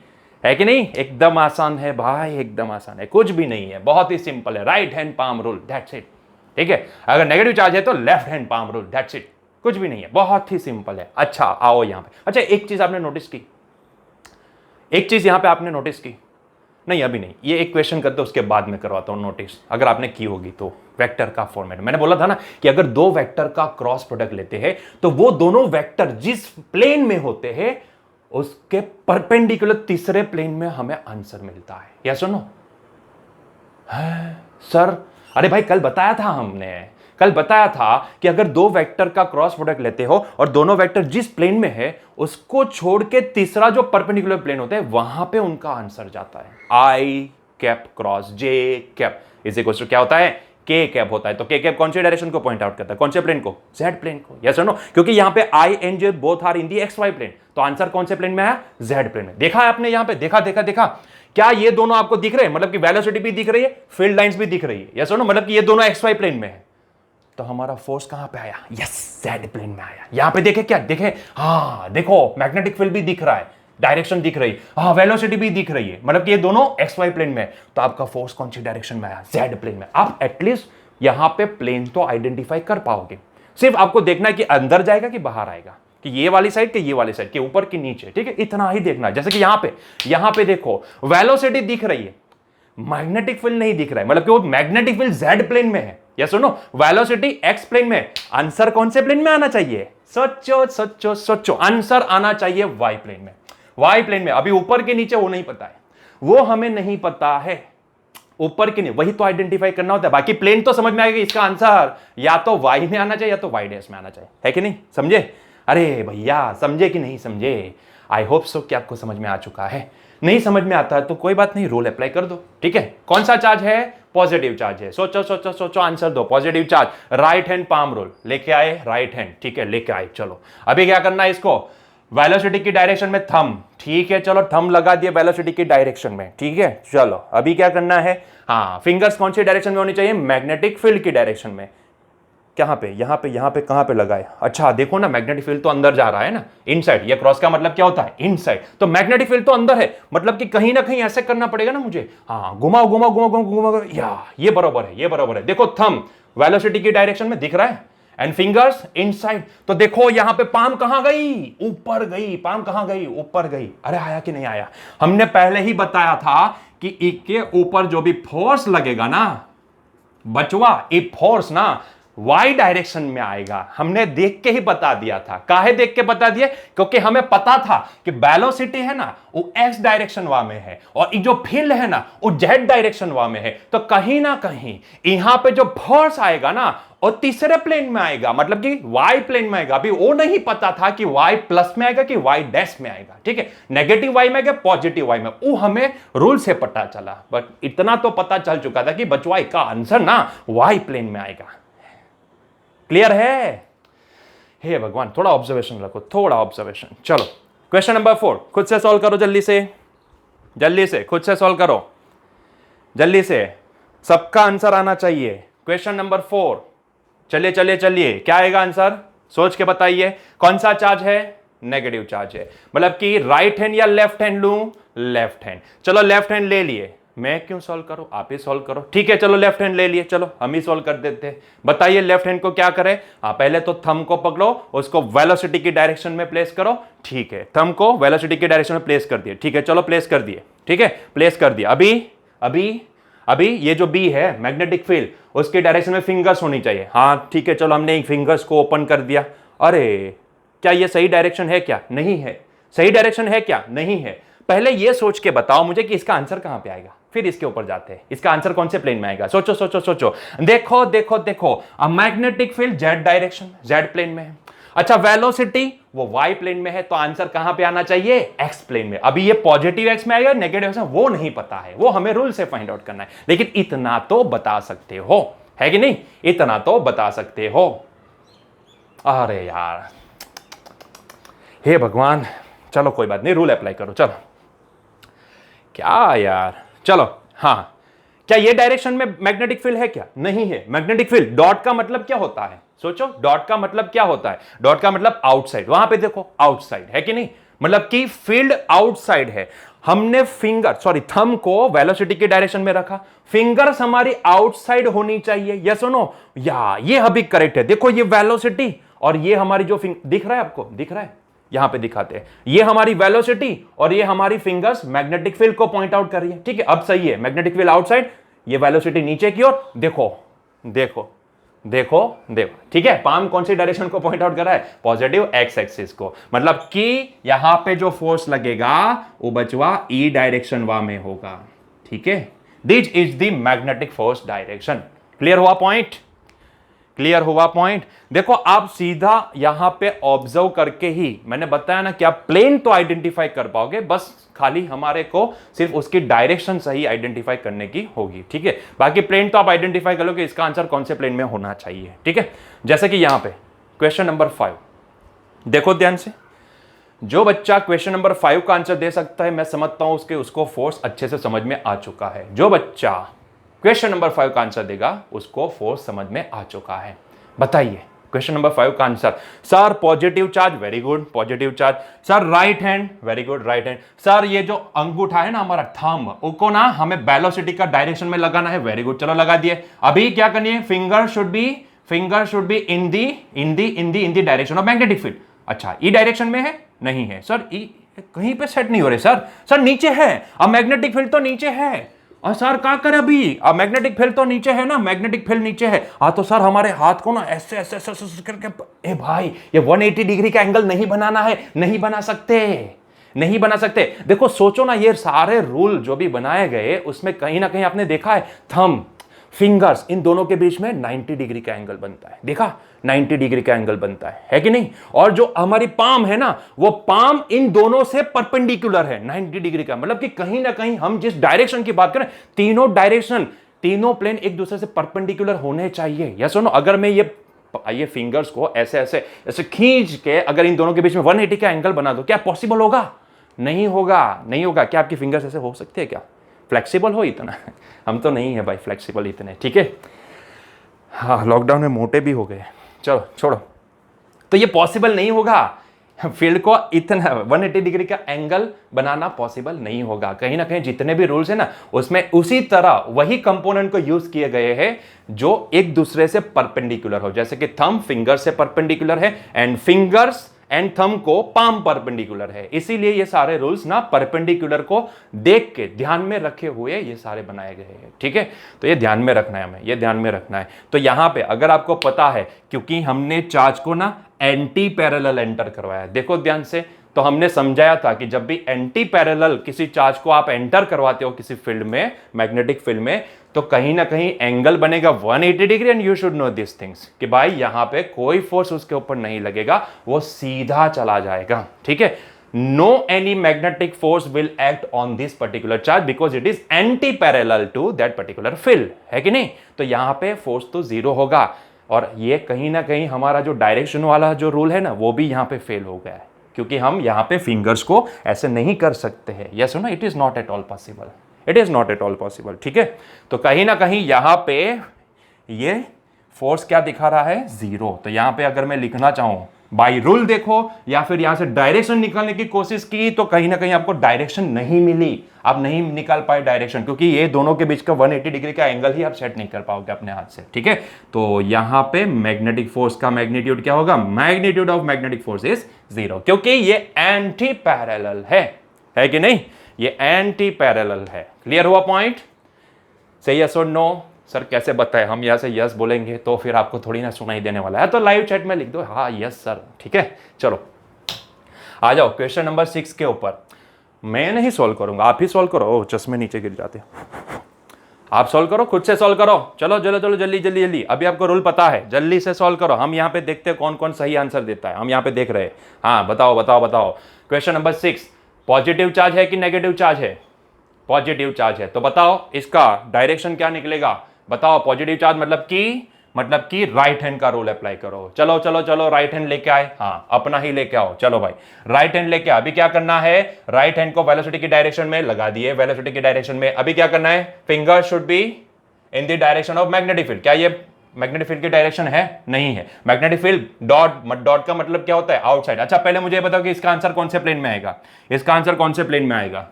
है कि नहीं? एकदम आसान है भाई, एकदम आसान है, कुछ भी नहीं है, बहुत ही सिंपल है। Right hand palm rule, that's it, ठीक है। अगर नेगेटिव चार्ज है तो left hand palm rule, that's it, कुछ भी नहीं है, बहुत ही सिंपल है। अच्छा, आओ यहां पे। अच्छा, एक चीज आपने नोटिस की, एक चीज यहां पे आपने नोटिस की? नहीं, अभी नहीं, ये एक क्वेश्चन करते उसके बाद में करवाता हूं नोटिस, अगर आपने की होगी तो। वेक्टर का फॉर्मेट, मैंने बोला था ना कि अगर दो वेक्टर का क्रॉस प्रोडक्ट लेते हैं तो वो दोनों वेक्टर जिस प्लेन में होते हैं उसके परपेंडिकुलर तीसरे प्लेन में हमें आंसर मिलता है। या सुनो सर, अरे भाई कल बताया था कि अगर दो वेक्टर का क्रॉस प्रोडक्ट लेते हो और दोनों वेक्टर जिस प्लेन में है उसको छोड़ के तीसरा जो परपेंडिकुलर प्लेन होता है वहां पे उनका आंसर जाता है। I cap cross J cap is equal to क्या होता है? के कैप होता है। तो के कैप कौन सी डायरेक्शन को पॉइंट आउट करता है? कौन से प्लेन को? जेड प्लेन को। यस और नो? क्योंकि यहां पे I and J both are in the X Y plane, तो आंसर कौन से प्लेन में है? जेड प्लेन में। देखा है आपने यहां पे? देखा क्या ये दोनों आपको दिख रहे हैं? मतलब कि वेलोसिटी भी दिख रही है, फील्ड लाइंस भी दिख रही है। यस और नो? मतलब कि ये दोनों एक्स वाई प्लेन में है। तो हमारा फोर्स कहां पे आया? यस, जेड प्लेन में आया। यहां पे देखे क्या? देखे, हाँ देखो मैग्नेटिक फील्ड भी दिख रहा है, डायरेक्शन दिख रही, हाँ वेलोसिटी भी दिख रही है, मतलब कि ये दोनों एक्स वाई प्लेन में है, तो आपका फोर्स कौन सी डायरेक्शन में आया, जेड प्लेन में। आप एटलीस्ट यहां पे प्लेन तो आइडेंटिफाई कर पाओगे, सिर्फ आपको देखना है कि अंदर जाएगा कि बाहर आएगा, कि ये वाली साइड कि ये वाली साइड, कि ऊपर कि नीचे, ठीक है, इतना ही देखना है। जैसे कि यहां पे देखो वेलोसिटी दिख रही है, मैग्नेटिक फील्ड नहीं दिख रहा है, मतलब कि वो मैग्नेटिक फील्ड जेड प्लेन में है, या सुनो वेलोसिटी एक्स प्लेन में, आंसर कौन से प्लेन में आना चाहिए, सोचो सोचो सोचो, आंसर आना चाहिए वाई प्लेन में, वाई प्लेन में। अभी ऊपर के नीचे वो नहीं पता है, वो हमें नहीं पता है, ऊपर के नहीं, वही तो आइडेंटिफाई करना होता है, बाकी प्लेन तो समझ में आएगा इसका आंसर या तो वाई में आना चाहिए या तो वाई डैश में आना चाहिए, है कि नहीं, समझे। अरे भैया समझे कि नहीं समझे, आई होप सो कि आपको समझ में आ चुका है। नहीं समझ में आता है तो कोई बात नहीं, रूल अप्लाई कर दो, ठीक है। कौन सा चार्ज है, पॉजिटिव चार्ज है, सोचो सोचो सोचो, आंसर दो, positive charge, right hand palm rule लेके आए, राइट हैंड, ठीक है, लेके आए। चलो अभी क्या करना है, इसको वेलोसिटी की डायरेक्शन में थंब, ठीक है, चलो थंब लगा दिया वेलोसिटी की डायरेक्शन में, ठीक है। चलो अभी क्या करना है, हाँ फिंगर्स कौन सी डायरेक्शन में होनी चाहिए, मैग्नेटिक फील्ड की डायरेक्शन में। कहां पे, यहां पे कहां पे लगाए, अच्छा देखो ना मैग्नेटिक फील्ड तो अंदर जा रहा है ना, इनसाइड, ये क्रॉस का मतलब क्या होता है, इनसाइड, तो मैग्नेटिक फील्ड तो अंदर है, मतलब कि कहीं ना कहीं ऐसे करना पड़ेगा ना मुझे, हाँ घुमाओ घुमाओ घुमाओ घुमाओ, या ये बराबर है, ये बराबर है। देखो थंब वेलोसिटी की डायरेक्शन में दिख रहा है एंड फिंगर्स इनसाइड, तो देखो यहां पे पाम कहां गई, ऊपर गई, पाम कहां गई, ऊपर गई। अरे आया कि नहीं आया, हमने पहले ही बताया था कि इसके ऊपर जो भी फोर्स लगेगा ना बचवा, ये फोर्स ना वाई डायरेक्शन में आएगा, हमने देख के ही बता दिया था। काहे देख के बता दिए, क्योंकि हमें पता था कि वेलोसिटी है ना वो एक्स डायरेक्शन वा में है और ये जो फील्ड है ना वो जेड डायरेक्शन वा में है, तो कहीं ना कहीं यहां पे जो फोर्स आएगा ना और तीसरे प्लेन में आएगा, मतलब कि वाई प्लेन में आएगा। अभी वो नहीं पता था कि वाई प्लस में आएगा कि वाई डैश में आएगा, ठीक है, नेगेटिव वाई में आएगा पॉजिटिव वाई में, वो हमें रूल से पता चला। बट इतना तो पता चल चुका था कि बचवाई का आंसर ना वाई प्लेन में आएगा। क्लियर है, हे भगवान, थोड़ा ऑब्जर्वेशन रखो, थोड़ा ऑब्जर्वेशन। चलो क्वेश्चन नंबर 4 खुद से सॉल्व करो, जल्दी से, जल्दी से खुद से सॉल्व करो, जल्दी से, सबका आंसर आना चाहिए। क्वेश्चन नंबर 4, चलिए चलिए चलिए, क्या आएगा आंसर, सोच के बताइए। कौन सा चार्ज है, नेगेटिव चार्ज है, मतलब कि राइट हैंड या लेफ्ट हैंड लूं, लेफ्ट हैंड। चलो लेफ्ट हैंड ले लिए, मैं क्यों सॉल्व करूं, आप ही सॉल्व करो, ठीक है। चलो लेफ्ट हैंड ले लिए, चलो हम ही सॉल्व कर देते हैं। बताइए लेफ्ट हैंड को क्या करें, हाँ पहले तो थंब को पकड़ो, उसको वेलोसिटी की डायरेक्शन में प्लेस करो, ठीक है, थंब को वेलोसिटी की डायरेक्शन में प्लेस कर दिए, ठीक है, चलो प्लेस कर दिए, ठीक है, प्लेस कर दिया। अभी अभी अभी ये जो बी है मैग्नेटिक फील्ड, उसके डायरेक्शन में फिंगर्स होनी चाहिए, हाँ ठीक है, चलो हमने फिंगर्स को ओपन कर दिया। अरे क्या ये सही डायरेक्शन है क्या, नहीं है, सही डायरेक्शन है क्या, नहीं है। पहले ये सोच के बताओ मुझे कि इसका आंसर कहां पे आएगा, फिर इसके ऊपर जाते हैं, इसका आंसर कौन से प्लेन में आएगा, सोचो सोचो सोचो। देखो देखो देखो, magnetic field Z direction, Z plane में है, अच्छा वेलोसिटी वो वाई प्लेन में है, तो आंसर कहां पे आना चाहिए, एक्स प्लेन में। अभी ये पॉजिटिव एक्स में आएगा नेगेटिव एक्स में, वो नहीं पता है, वो हमें रूल से फाइंड आउट करना है, लेकिन इतना तो बता सकते हो, है कि नहीं, इतना तो बता सकते हो। अरे यार हे भगवान, चलो कोई बात नहीं, रूल अप्लाई करो, चलो क्या यार, चलो हाँ। क्या ये डायरेक्शन में मैग्नेटिक फील्ड है क्या, नहीं है। मैग्नेटिक फील्ड, डॉट का मतलब क्या होता है, सोचो डॉट का मतलब क्या होता है, डॉट का मतलब आउटसाइड, वहां पे देखो आउटसाइड है कि नहीं, मतलब कि फील्ड आउटसाइड है। हमने फिंगर सॉरी थंब को वेलोसिटी की डायरेक्शन में रखा, फिंगर्स हमारी आउटसाइड होनी चाहिए, यस सुनो या ये अभी करेक्ट है। देखो ये वेलोसिटी और ये हमारी जो दिख रहा है, आपको दिख रहा है, यहां पे दिखाते हैं, ये हमारी वेलोसिटी और ये हमारी फिंगर्स मैग्नेटिक फील्ड को पॉइंट आउट कर रही है, ठीक है, अब सही है, मैग्नेटिक फील्ड आउटसाइड, ये वेलोसिटी नीचे की ओर, देखो देखो देखो देखो, ठीक है, पाम कौन सी डायरेक्शन को पॉइंट आउट कर रहा है, पॉजिटिव एक्स एक्सिस को, मतलब कि यहां पे जो फोर्स लगेगा वो बचवा ई डायरेक्शन वा में होगा, ठीक है, this is the magnetic force direction. Clear हुआ पॉइंट, क्लियर हुआ पॉइंट। देखो आप सीधा यहां पे ऑब्जर्व करके ही, मैंने बताया ना कि आप प्लेन तो आइडेंटिफाई कर पाओगे, बस खाली हमारे को सिर्फ उसकी डायरेक्शन सही आइडेंटिफाई करने की होगी, ठीक है, बाकी प्लेन तो आप आइडेंटिफाई कर लो कि इसका आंसर कौन से प्लेन में होना चाहिए, ठीक है। जैसे कि यहां पे क्वेश्चन नंबर 5 देखो ध्यान से, जो बच्चा क्वेश्चन नंबर 5 का आंसर दे सकता है, मैं समझता हूं उसको फोर्स अच्छे से समझ में आ चुका है। जो बच्चा क्वेश्चन नंबर 5 का आंसर देगा उसको फोर्स समझ में आ चुका है। बताइए क्वेश्चन नंबर 5 का answer, sir positive charge, very good, positive charge. Sir right hand, very good, right hand. Sir ये जो अंगूठा है ना हमारा थंब, उसको ना हमें वेलोसिटी का डायरेक्शन में लगाना है, वेरी गुड, चलो लगा दिए। अभी क्या करनी है, finger should be in the direction of magnetic field. अच्छा ई डायरेक्शन में है, नहीं है सर, ई कहीं पे सेट नहीं हो रहे सर नीचे है, अब मैग्नेटिक फील्ड तो नीचे है। और सर क्या करे अभी, अब मैग्नेटिक फील्ड तो नीचे है ना, मैग्नेटिक फील्ड नीचे है। हाँ तो सर हमारे हाथ को ना ऐसे ऐसे ऐसे ऐसे करके, ए भाई ये 180 डिग्री का एंगल नहीं बनाना है, नहीं बना सकते। देखो सोचो ना, ये सारे रूल जो भी बनाए गए उसमें कहीं ना कहीं आपने देखा है थंब फिंगर्स इन दोनों के बीच में 90 डिग्री का एंगल बनता है, देखा 90 डिग्री का एंगल बनता है कि नहीं। और जो हमारी पाम है ना, वो पाम इन दोनों से परपेंडिकुलर है 90 डिग्री का, मतलब कि कहीं ना कहीं हम जिस डायरेक्शन की बात करें, तीनों डायरेक्शन, तीनों प्लेन एक दूसरे से परपेंडिकुलर होने चाहिए। या सुनो, अगर मैं ये फिंगर्स को ऐसे ऐसे ऐसे खींच के अगर इन दोनों के बीच में 180 का एंगल बना दो, क्या पॉसिबल होगा? नहीं होगा। क्या आपकी फिंगर्स ऐसे हो सकते हैं क्या? फ्लेक्सिबल हो इतना? हम तो नहीं है भाई फ्लेक्सिबल इतने, ठीक है। हाँ लॉकडाउन में मोटे भी हो गए, चलो छोड़ो। तो ये पॉसिबल नहीं होगा, फील्ड को इतना 180 डिग्री का एंगल बनाना पॉसिबल नहीं होगा। कहीं ना कहीं जितने भी रूल्स है ना, उसमें उसी तरह वही कंपोनेंट को यूज किए गए हैं जो एक दूसरे से परपेंडिकुलर हो। जैसे कि थंब फिंगर से परपेंडिकुलर है एंड फिंगर्स एंड थंब को पाम परपेंडिकुलर है, इसीलिए ये सारे रूल्स ना परपेंडिकुलर को देख के ध्यान में रखे हुए ये सारे बनाए गए हैं, ठीक है। तो ये ध्यान में रखना है हमें, ये ध्यान में रखना है। तो यहां पे अगर आपको पता है, क्योंकि हमने चार्ज को ना एंटी पैरेलल एंटर करवाया, देखो ध्यान से, तो हमने समझाया था कि जब भी एंटी पैरेलल किसी चार्ज को आप एंटर करवाते हो किसी फील्ड में, मैग्नेटिक फील्ड में, तो कहीं ना कहीं एंगल बनेगा 180 degree and you should know this things कि भाई यहां पे कोई फोर्स उसके ऊपर नहीं लगेगा, वो सीधा चला जाएगा, ठीक है। No any magnetic force will act on this particular charge because it is anti parallel to that particular field, है कि नहीं। तो यहां पे फोर्स तो जीरो होगा, और ये कहीं ना कहीं हमारा जो डायरेक्शन वाला जो रूल है ना, वो भी यहां पे फेल हो गया है, क्योंकि हम यहां पे फिंगर्स को ऐसे नहीं कर सकते हैं। Yes no, it is not at all possible, it is not at all possible, ठीक है। तो कहीं ना कहीं यहां पे ये फोर्स क्या दिखा रहा है, जीरो। तो यहां पे अगर मैं लिखना चाहूं बाई रूल देखो, या फिर यहां से डायरेक्शन निकालने की कोशिश की, तो कहीं ना कहीं आपको डायरेक्शन नहीं मिली, आप नहीं निकाल पाए डायरेक्शन, क्योंकि ये दोनों के बीच का 180 डिग्री का एंगल ही आप सेट नहीं कर पाओगे अपने हाथ से, ठीक है। तो यहां पे मैग्नेटिक फोर्स का मैग्नीट्यूड क्या होगा, magnitude of magnetic force is zero, क्योंकि ये एंटी पैरेलल है कि नहीं, ये एंटी पैरेलल है। क्लियर हुआ पॉइंट? सही यस और नो? सर कैसे बताएं, हम यहां से यस बोलेंगे तो फिर आपको थोड़ी ना सुनाई देने वाला है, तो लाइव चैट में लिख दो हाँ यस सर, ठीक है। चलो आ जाओ क्वेश्चन नंबर 6 के ऊपर। मैं नहीं सॉल्व करूंगा, आप ही सॉल्व करो। ओ चश्मे नीचे गिर जाते, आप सॉल्व करो, खुद से सॉल्व करो। चलो जल्दी, अभी आपको रूल पता है, जल्दी से सॉल्व करो। हम यहाँ पे देखते हैं कौन कौन सही आंसर देता है, हम यहाँ पे देख रहे हैं। हाँ बताओ। क्वेश्चन नंबर 6, पॉजिटिव चार्ज है कि नेगेटिव चार्ज है? पॉजिटिव चार्ज है, तो बताओ इसका डायरेक्शन क्या निकलेगा, बताओ। पॉजिटिव चार्ज मतलब कि राइट हैंड का रूल अप्लाई करो। चलो राइट हैंड लेके आए, हाँ अपना ही लेके आओ। चलो भाई राइट हैंड लेके, अभी क्या करना है, राइट हैंड को वेलोसिटी की डायरेक्शन में लगा दिए, वेलोसिटी की डायरेक्शन में। अभी क्या करना है, finger should be in the direction of magnetic field. क्या ये मैग्नेटिक फील्ड की डायरेक्शन है? नहीं है। मैग्नेटिक फील्ड डॉट का मतलब क्या होता है, आउटसाइड। अच्छा पहले मुझे बताओ कि इसका आंसर कौन से प्लेन में आएगा, इसका आंसर कौन से प्लेन में आएगा,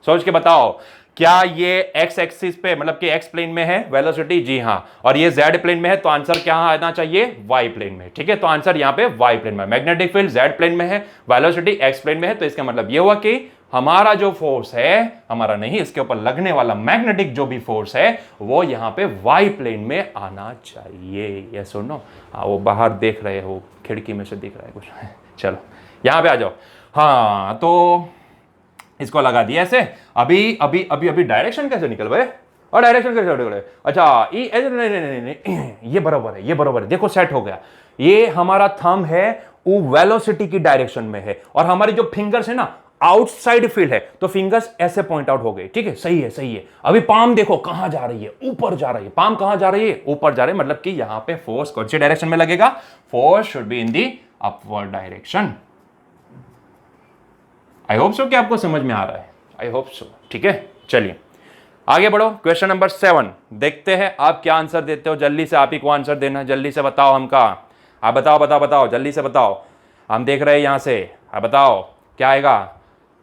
सोच के बताओ। क्या ये एक्स एक्सिस पे मतलब कि एक्स प्लेन में है वेलोसिटी? जी हाँ। और ये जेड प्लेन में है, तो आंसर क्या आना चाहिए, वाई प्लेन में, ठीक है। तो आंसर यहाँ पे वाई प्लेन में, मैग्नेटिक फील्ड जेड प्लेन में है, वेलोसिटी एक्स प्लेन में है। तो इसका मतलब ये हुआ कि हमारा जो फोर्स है, हमारा नहीं, इसके ऊपर लगने वाला मैग्नेटिक जो भी फोर्स है वो यहाँ पे वाई प्लेन में आना चाहिए। ये सुनो, हाँ वो बाहर देख रहे हो, खिड़की में से दिख रहा है कुछ। चलो यहाँ पे आ जाओ। हाँ तो इसको लगा दिया ऐसे। अभी डायरेक्शन कैसे निकल गए, और डायरेक्शन कैसे निकले? अच्छा नहीं, ये बराबर है, देखो सेट हो गया। ये हमारा थंब है वो वेलोसिटी की डायरेक्शन में है, और हमारी जो फिंगर्स है ना आउटसाइड फील्ड है, तो फिंगर्स ऐसे पॉइंट आउट हो गए, ठीक है। सही है। अभी पाम देखो कहां जा रही है, ऊपर जा रही है। पाम कहां जा रही है, ऊपर जा रही है, मतलब कि यहां पे फोर्स कौन सी डायरेक्शन में लगेगा, force should be in the upward direction. I hope so कि आपको समझ में आ रहा है, आई होप सो, ठीक है। चलिए आगे बढ़ो, क्वेश्चन नंबर 7 देखते हैं आप क्या आंसर देते हो। जल्दी से आप ही को आंसर देना, जल्दी से बताओ हमका। आप बताओ बताओ बताओ, जल्दी से बताओ, हम देख रहे हैं यहां से। आप बताओ क्या आएगा।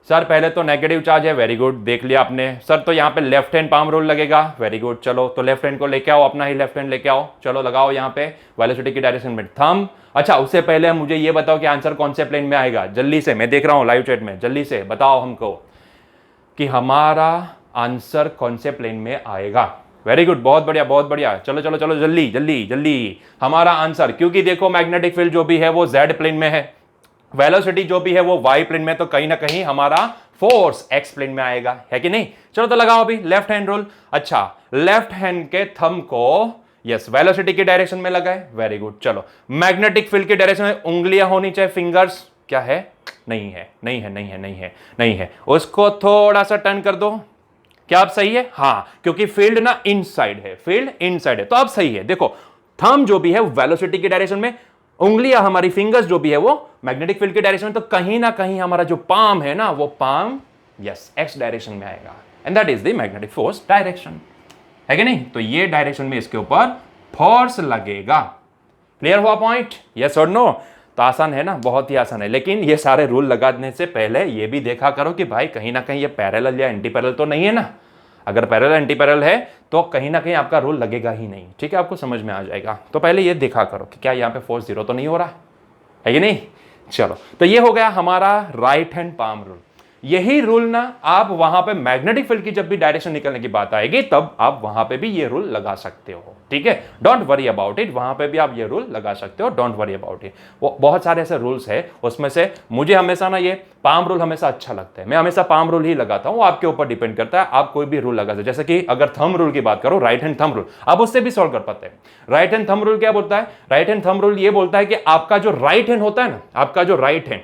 सर पहले तो नेगेटिव चार्ज है, वेरी गुड, देख लिया आपने। सर तो यहाँ पे लेफ्ट हैंड पाम रूल लगेगा, वेरी गुड। चलो तो लेफ्ट हैंड को लेके आओ, अपना ही लेफ्ट हैंड लेके आओ, चलो लगाओ यहाँ पे वेलोसिटी की डायरेक्शन में थंब। अच्छा उससे पहले मुझे ये बताओ कि आंसर कौन से प्लेन में आएगा, जल्दी से, मैं देख रहा हूँ लाइव चैट में, जल्दी से बताओ हमको कि हमारा आंसर कौन से प्लेन में आएगा। वेरी गुड, बहुत बढ़िया बहुत बढ़िया, चलो चलो चलो जल्दी जल्दी जल्दी हमारा आंसर, क्योंकि देखो मैग्नेटिक फील्ड जो भी है वो जेड प्लेन में है, वेलोसिटी जो भी है वो वाई प्लेन में, तो कहीं ना कहीं हमारा फोर्स एक्स प्लेन में आएगा, है कि नहीं। चलो तो लगाओ अभी लेफ्ट हैंड रूल। अच्छा लेफ्ट हैंड के थंब को यस वेलोसिटी की डायरेक्शन में लगाए, वेरी गुड। चलो मैग्नेटिक फील्ड की डायरेक्शन में उंगलियां होनी चाहिए, फिंगर्स, क्या है, नहीं है नहीं है नहीं है नहीं है नहीं है, उसको थोड़ा सा टर्न कर दो। क्या आप सही है, हाँ, क्योंकि फील्ड ना इनसाइड है, फील्ड इनसाइड है, तो आप सही है। देखो थंब जो भी है वेलोसिटी की डायरेक्शन में, उंगलियां हमारी फिंगर्स जो भी है वो मैग्नेटिक फील्ड की डायरेक्शन में, तो कहीं ना कहीं हमारा जो पाम है ना वो पाम यस एक्स डायरेक्शन में आएगा, and that is the magnetic force direction, है कि नहीं। तो ये डायरेक्शन में इसके ऊपर फोर्स लगेगा। क्लियर हुआ पॉइंट, यस और नो। तो आसान है ना, बहुत ही आसान है, लेकिन ये सारे रूल लगाने से पहले ये भी देखा करो कि भाई कहीं ना कहीं ये पैरेलल या एंटी पैरेलल तो नहीं है ना। अगर पैरेलल एंटी पैरेलल है तो कहीं ना कहीं आपका रूल लगेगा ही नहीं, ठीक है, आपको समझ में आ जाएगा। तो पहले ये देखा करो कि क्या यहाँ पे फोर्स जीरो तो नहीं हो रहा है कि नहीं। चलो तो ये हो गया हमारा राइट हैंड पाम रूल। यही रूल ना आप वहां पे मैग्नेटिक फील्ड की जब भी डायरेक्शन निकलने की बात आएगी तब आप वहां पे भी ये रूल लगा सकते हो, ठीक है, डोंट वरी अबाउट इट, वहां पे भी आप ये रूल लगा सकते हो, डोंट वरी अबाउट इट। वो बहुत सारे ऐसे रूल्स है, उसमें से मुझे हमेशा ना ये पाम रूल हमेशा अच्छा लगता है, मैं हमेशा पाम रूल ही लगाता हूं, आपके ऊपर डिपेंड करता है, आप कोई भी रूल लगा सकते। जैसे कि अगर थंब रूल की बात करो, राइट हैंड थंब रूल, आप उससे भी सॉल्व कर पाते हैं। राइट हैंड थंब रूल क्या बोलता है, राइट हैंड थंब रूल ये बोलता है कि आपका जो राइट हैंड होता है ना, आपका जो राइट हैंड,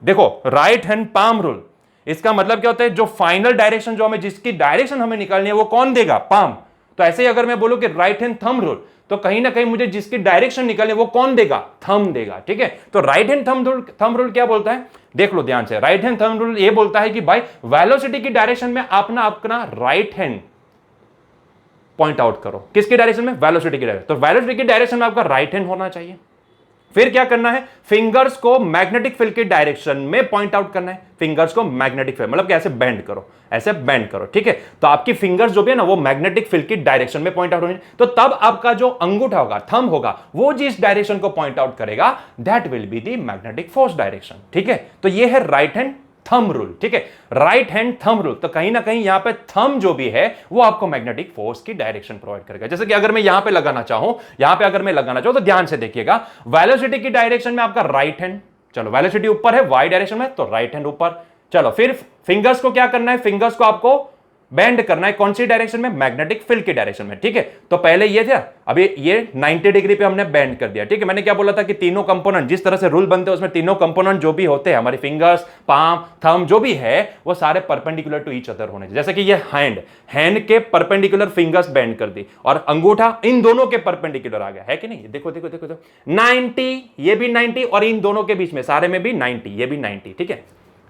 देखो राइट हैंड पाम रूल, इसका मतलब क्या होता है, जो फाइनल डायरेक्शन जो हमें, जिसकी डायरेक्शन हमें निकालनी है वो कौन देगा, पाम। तो ऐसे ही अगर मैं बोलूं कि राइट हैंड थंब रूल, तो कहीं ना कहीं मुझे जिसकी डायरेक्शन निकालनी है वो कौन देगा, थंब देगा, ठीक है। तो राइट हैंड थंब रूल क्या बोलता है, देख लो ध्यान से। राइट हैंड थंब रूल ये बोलता है कि भाई वेलोसिटी की डायरेक्शन में आप ना अपना राइट हैंड पॉइंट आउट करो, किसकी डायरेक्शन में, वेलोसिटी की डायरेक्शन। तो वेलोसिटी की डायरेक्शन में आपका राइट हैंड होना चाहिए। फिर क्या करना है, फिंगर्स को मैग्नेटिक फील्ड की डायरेक्शन में पॉइंट आउट करना है, फिंगर्स को मैग्नेटिक फील्ड, मतलब कैसे बेंड करो, ऐसे बेंड करो, ठीक है। तो आपकी फिंगर्स जो भी है ना वो मैग्नेटिक फील्ड की डायरेक्शन में पॉइंट आउट होंगे, तो तब आपका जो अंगूठा होगा, थंब होगा, वो जिस डायरेक्शन को पॉइंट आउट करेगा that will be the magnetic force direction, ठीक है। तो ये है राइट हैंड थंब रूल, ठीक है, राइट हैंड थंब रूल। तो कहीं ना कहीं यहां पे थंब जो भी है वो आपको मैग्नेटिक फोर्स की डायरेक्शन प्रोवाइड करेगा। जैसे कि अगर मैं यहां पे लगाना चाहूं, यहां पे अगर मैं लगाना चाहूं तो ध्यान से देखिएगा, वेलोसिटी की डायरेक्शन में आपका राइट हैंड, चलो वेलोसिटी ऊपर है वाई डायरेक्शन में, तो राइट हैंड ऊपर। चलो फिर फिंगर्स को क्या करना है, फिंगर्स को आपको बेंड करना है, कौन सी डायरेक्शन में, मैग्नेटिक फील्ड की डायरेक्शन में, ठीक है। तो पहले ये था, अभी ये 90 डिग्री पे हमने बेंड कर दिया, ठीक है। मैंने क्या बोला था कि तीनों कंपोनेंट, जिस तरह से रूल बनते हैं उसमें तीनों कंपोनेंट जो भी होते हैं, हमारी फिंगर्स, पाम, थंब जो भी है वो सारे परपेंडिकुलर टू ईच अदर होने चाहिए। जैसे कि ये हैंड के परपेंडिकुलर फिंगर्स बेंड कर दी और अंगूठा इन दोनों के परपेंडिकुलर आ गया, है कि नहीं। देखो देखो देखो, 90, ये भी 90 और इन दोनों के बीच में सारे में भी 90, ये भी 90, ठीक है।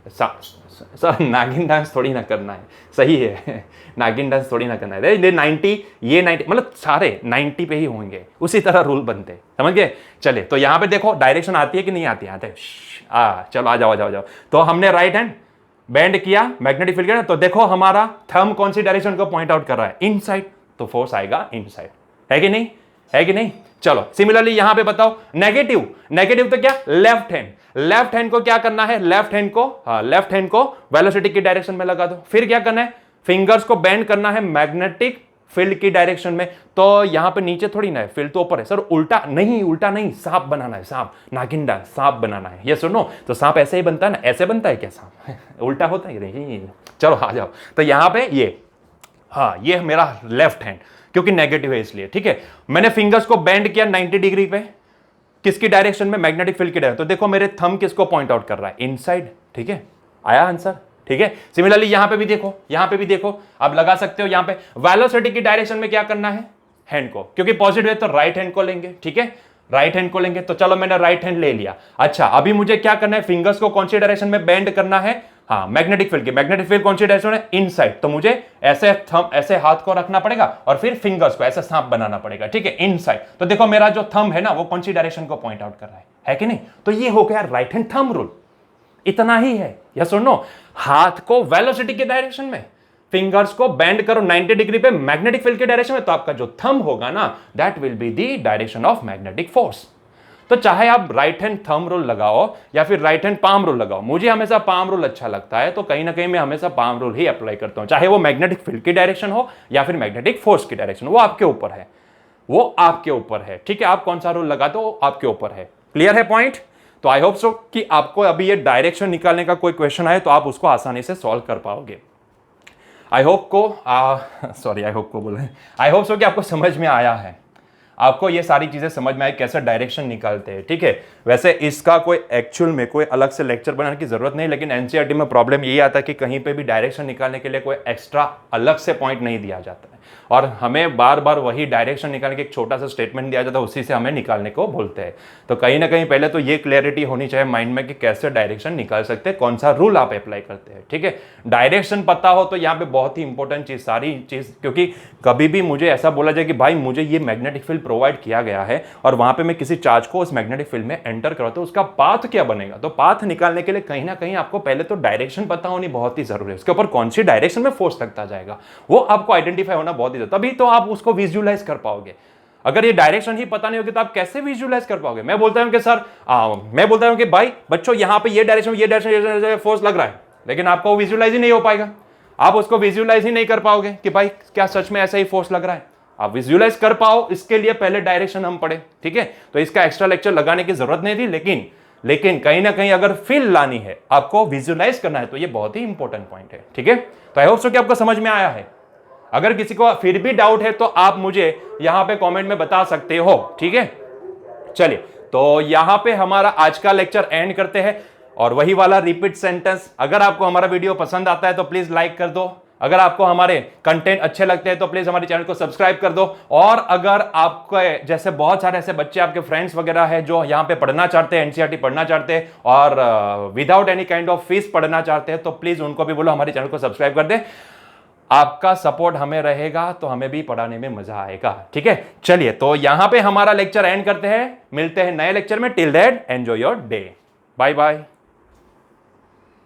सर नागिन डांस थोड़ी ना करना है, सही है, नागिन डांस थोड़ी ना करना है, ये 90, ये 90, मतलब सारे 90 पे ही होंगे, उसी तरह रूल बनते, समझ गए। चले तो यहां पे देखो डायरेक्शन आती है कि नहीं आती है, आते चलो आ जाओ आ जाओ आ जाओ। तो हमने राइट हैंड बेंड किया मैग्नेटिक फील्ड का, तो देखो हमारा थंब कौन सी डायरेक्शन को पॉइंट आउट कर रहा है, इनसाइड, तो फोर्स आएगा इनसाइड, है कि नहीं, है कि नहीं। चलो सिमिलरली यहां पे बताओ नेगेटिव, नेगेटिव तो क्या, लेफ्ट हैंड, लेफ्ट हैंड को क्या करना है, लेफ्ट हैंड को वेलोसिटी की डायरेक्शन में लगा दो। फिर क्या करना है, फिंगर्स को बेंड करना है मैग्नेटिक फील्ड की डायरेक्शन में। तो यहां पे नीचे थोड़ी ना है, फील्ड तो ऊपर है। सर उल्टा नहीं, सांप बनाना है, सांप, नागिन डांस, सांप बनाना है, ये सुनो। तो सांप ऐसे ही बनता है ना, ऐसे बनता है क्या सांप उल्टा होता है नहीं। चलो आ जाओ, तो यहां पे ये मेरा लेफ्ट हैंड, क्योंकि नेगेटिव है इसलिए, ठीक है। मैंने फिंगर्स को बेंड किया 90 डिग्री पे, किसकी डायरेक्शन में, मैग्नेटिक फील्ड की डायरेक्शन। तो देखो मेरे थंब किसको पॉइंट आउट कर रहा है, इनसाइड, ठीक है, आया आंसर, ठीक है। सिमिलरली यहां पे भी देखो, आप लगा सकते हो यहां पे वेलोसिटी की डायरेक्शन में क्या करना है, हैंड को, क्योंकि पॉजिटिव है तो राइट हैंड को लेंगे, ठीक है, राइट हैंड को लेंगे। तो चलो मैंने राइट हैंड ले लिया। अच्छा अभी मुझे क्या करना है, फिंगर्स को कौन सी डायरेक्शन में बेंड करना है, हाँ, मैग्नेटिक फील्ड की, मैग्नेटिक फील्ड कौन सी डायरेक्शन है? इनसाइड। तो मुझे ऐसे थंब, ऐसे हाथ को रखना पड़ेगा और फिर फिंगर्स को ऐसा सांप बनाना पड़ेगा, ठीक है, इनसाइड। तो देखो मेरा जो थंब है ना वो कौन सी डायरेक्शन को पॉइंट आउट कर रहा है कि नहीं? तो ये हो गया राइट हैंड थंब रूल। इतना ही है, यस और नो? हाथ को वेलोसिटी के डायरेक्शन में, फिंगर्स को बेंड करो 90 डिग्री पे मैग्नेटिक फील्ड के डायरेक्शन में, तो आपका जो थंब होगा ना that will be the direction of magnetic force. तो चाहे आप राइट हैंड थंब रूल लगाओ या फिर राइट हैंड पाम रूल लगाओ, मुझे हमेशा पाम रूल अच्छा लगता है, तो कहीं ना कहीं मैं हमेशा पाम रूल ही अप्लाई करता हूं, चाहे वो मैग्नेटिक फील्ड की डायरेक्शन हो या फिर मैग्नेटिक फोर्स की डायरेक्शन, वो आपके ऊपर है, वो आपके ऊपर है, ठीक है। आप कौन सा रूल लगाते हो आपके ऊपर है। क्लियर है पॉइंट? तो आई होप सो कि आपको अभी ये डायरेक्शन निकालने का कोई क्वेश्चन आए तो आप उसको आसानी से सॉल्व कर पाओगे। आई होप सो कि आपको समझ में आया है, आपको ये सारी चीजें समझ में आई कैसे डायरेक्शन निकालते हैं, ठीक है। वैसे इसका कोई एक्चुअल में कोई अलग से लेक्चर बनाने की जरूरत नहीं, लेकिन एनसीईआरटी में प्रॉब्लम यही आता है कि कहीं पे भी डायरेक्शन निकालने के लिए कोई एक्स्ट्रा अलग से पॉइंट नहीं दिया जाता है और हमें बार बार वही डायरेक्शन निकालने के एक छोटा सा स्टेटमेंट दिया जाता है, उसी से हमें निकालने को बोलते हैं। तो कहीं ना कहीं पहले तो ये क्लैरिटी होनी चाहिए माइंड में कि कैसे डायरेक्शन निकाल सकते हैं, कौन सा रूल आप अप्लाई करते हैं, ठीक है। डायरेक्शन पता हो तो यहाँ पे बहुत ही इंपॉर्टेंट चीज, सारी चीज, क्योंकि कभी भी मुझे ऐसा बोला जाए कि भाई मुझे ये मैग्नेटिक फील्ड प्रोवाइड किया गया है और वहां पे मैं किसी चार्ज को उस मैग्नेटिक फील्ड में एंटर करवाता हूं, उसका पाथ क्या बनेगा? तो पाथ निकालने के लिए कहीं ना कहीं आपको पहले तो डायरेक्शन पता होनी बहुत ही जरूरी है, उसके ऊपर कौन सी डायरेक्शन में फोर्स लगता जाएगा वो आपको आइडेंटिफाई होना बहुत ही जरूरी, तभी तो आप उसको विजुअलाइज कर पाओगे। अगर ये डायरेक्शन ही पता नहीं होगी तो आप कैसे विजुअलाइज कर पाओगे? मैं बोलता हूं कि सर मैं बोलता हूं कि भाई बच्चों यहां पे ये डायरेक्शन फोर्स लग रहा है, लेकिन आपको विजुअलाइज ही नहीं हो पाएगा, आप उसको विजुअलाइज ही नहीं कर पाओगे कि भाई क्या सच में ऐसा ही फोर्स लग रहा है। आप विजुअलाइज कर पाओ इसके लिए पहले डायरेक्शन हम पढ़े, ठीक है। तो इसका एक्स्ट्रा लेक्चर लगाने की जरूरत नहीं थी, लेकिन कहीं ना कहीं अगर फील लानी है, आपको विजुअलाइज करना है, तो ये बहुत ही इंपॉर्टेंट पॉइंट है, ठीक है। तो आई होप सो कि आपको समझ में आया है। अगर किसी को फिर भी डाउट है तो आप मुझे यहां पे कमेंट में बता सकते हो, ठीक है। चलिए, तो यहां पे हमारा आज का लेक्चर एंड करते हैं और वही वाला रिपीट सेंटेंस, अगर आपको हमारा वीडियो पसंद आता है तो प्लीज लाइक कर दो, अगर आपको हमारे कंटेंट अच्छे लगते हैं तो प्लीज हमारे चैनल को सब्सक्राइब कर दो, और अगर आपके जैसे बहुत सारे ऐसे बच्चे आपके फ्रेंड्स वगैरह है जो यहाँ पे पढ़ना चाहते हैं, एनसीईआरटी पढ़ना चाहते हैं और without any kind of fees पढ़ना चाहते हैं, तो प्लीज उनको भी बोलो हमारे चैनल को सब्सक्राइब कर दे। आपका सपोर्ट हमें रहेगा तो हमें भी पढ़ाने में मजा आएगा, ठीक है। चलिए, तो यहां पे हमारा लेक्चर एंड करते हैं, मिलते हैं नए लेक्चर में। Till that enjoy your day, bye bye.